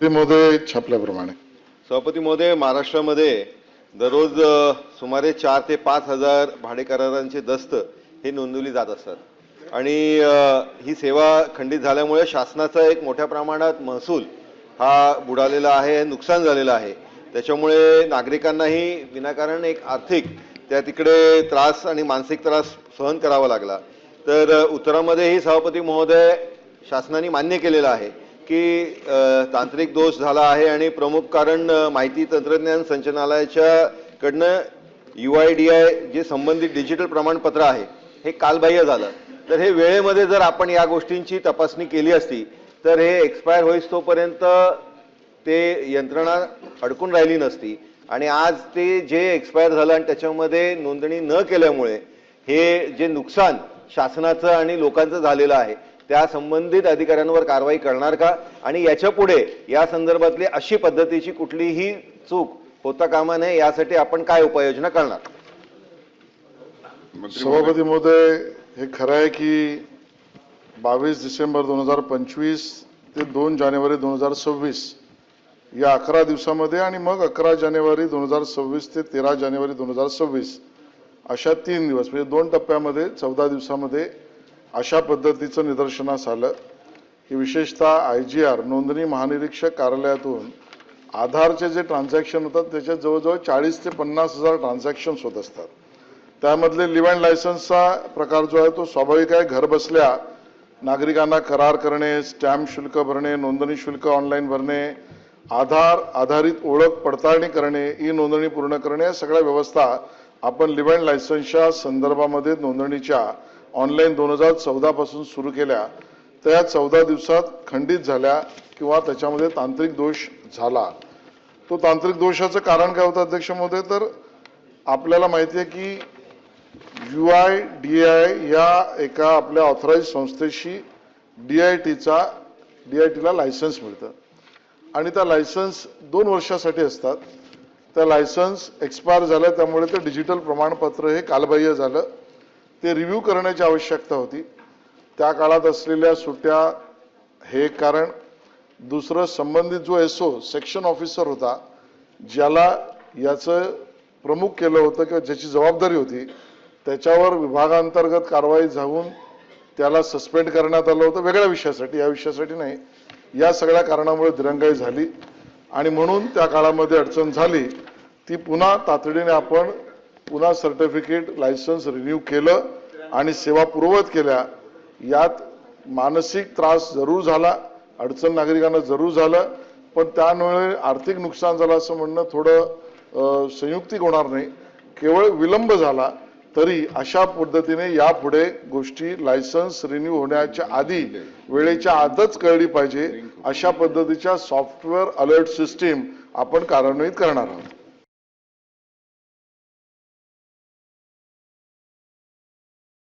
महोदय छापल्याप्रमाणे सभापती महोदय, महाराष्ट्रामध्ये दररोज सुमारे 4 ते 5 हजार भाडेकरारांचे दस्त हे नोंदवली जात असतात आणि ही सेवा खंडित झाल्यामुळे शासनाचा एक मोठ्या प्रमाणात महसूल हा बुडालेला आहे, नुकसान झालेलं आहे। त्याच्यामुळे नागरिकांनाही विनाकारण एक आर्थिक त्या तिकडे त्रास आणि मानसिक त्रास सहन करावा लागला। तर उत्तरामध्येही सभापती महोदय शासनाने मान्य केलेलं आहे की तांत्रिक दोष झाला आहे आणि प्रमुख कारण माहिती तंत्रज्ञान संचालनालयाच्या कडनं UIDAI जे संबंधित डिजिटल प्रमाणपत्र आहे हे कालबाह्य झालं। तर हे वेळेमध्ये जर आपण या गोष्टींची तपासणी केली असती तर हे एक्सपायर होईस तोपर्यंत ते यंत्रणा अडकून राहिली नसती आणि आज ते जे एक्सपायर झालं आणि त्याच्यामध्ये नोंदणी न केल्यामुळे हे जे नुकसान शासनाचं आणि लोकांचं झालेलं आहे त्या संबंधित अधिकाऱ्यांवर कारवाई करणार का आणि याच्या पुढे या संदर्भातली अशी पद्धतीची कुठलीही चूक होता कामा नये यासाठी आपण काय उपाययोजना करणार? सभापती महोदय, हे खरं आहे की 22 डिसेंबर 2025 ते 2 जानेवारी 2026 या 11 दिवसामध्ये आणि मग 11 जानेवारी 2026 ते 13 जानेवारी 2026 अशा 3 दिवस म्हणजे 2 टप्प्यामध्ये 14 दिवसामध्ये अशा पद्धतीचं निदर्शनास आलं की विशेषतः IGR नोंदणी महानिरीक्षक कार्यालयातून आधारचे जे ट्रान्झॅक्शन होतात त्याच्यात जवळजवळ 40 ते 50 हजार ट्रान्झॅक्शन्स होत असतात। त्यामधले लिव्ह अँड लायसन्सचा प्रकार जो आहे तो स्वाभाविक आहे। घर बसल्या नागरिकांना करार करणे, स्टॅम्प शुल्क भरणे, नोंदणी शुल्क ऑनलाईन भरणे, आधार आधारित ओळख पडताळणी करणे, ई नोंदणी पूर्ण करणे या सगळ्या व्यवस्था आपण लिव्ह अँड लायसन्सच्या संदर्भामध्ये नोंदणीच्या ऑनलाईन 2014 पासून सुरू केल्या। त्या 14 दिवसात खंडित झाल्या किंवा त्याच्यामध्ये तांत्रिक दोष झाला। तो तांत्रिक दोषाचं कारण काय होतं अध्यक्ष महोदय? तर आपल्याला माहिती आहे की UIDAI या एका आपल्या ऑथराइज संस्थेशी DITला लायसन्स मिळतं आणि त्या लायसन्स 2 वर्षासाठी असतात। त्या लायसन्स एक्सपायर झालं त्यामुळे ते डिजिटल प्रमाणपत्र हे कालबाह्य झालं। ते रिव्ह्यू करण्याची आवश्यकता होती। त्या काळात असलेल्या सुट्ट्या हे एक कारण। दुसरं, संबंधित जो SO सेक्शन ऑफिसर होता ज्याला याचं प्रमुख केलं होतं किंवा ज्याची जबाबदारी होती त्याच्यावर विभागांतर्गत कारवाई झावून त्याला सस्पेंड करण्यात आलं होतं वेगळ्या विषयासाठी, या विषयासाठी नाही। या सगळ्या कारणामुळे दिरंगाई झाली आणि म्हणून त्या काळामध्ये अडचण झाली। ती पुन्हा तातडीने आपण पुन्हा सर्टिफिकेट लायसन्स रिन्यू केलं आणि सेवा पूर्ववत केल्या। यात मानसिक त्रास जरूर झाला, अडचण नागरिकांना जरूर झालं, पण त्यामुळे आर्थिक नुकसान झालं असं म्हणणं थोडं संयुक्तिक होणार नाही। केवळ विलंब झाला तरी अशा पद्धतीने यापुढे गोष्टी लायसन्स रिन्यू होण्याच्या आधी वेळेच्या आतच कळली पाहिजे अशा पद्धतीच्या सॉफ्टवेअर अलर्ट सिस्टीम आपण कार्यान्वित करणार आहोत।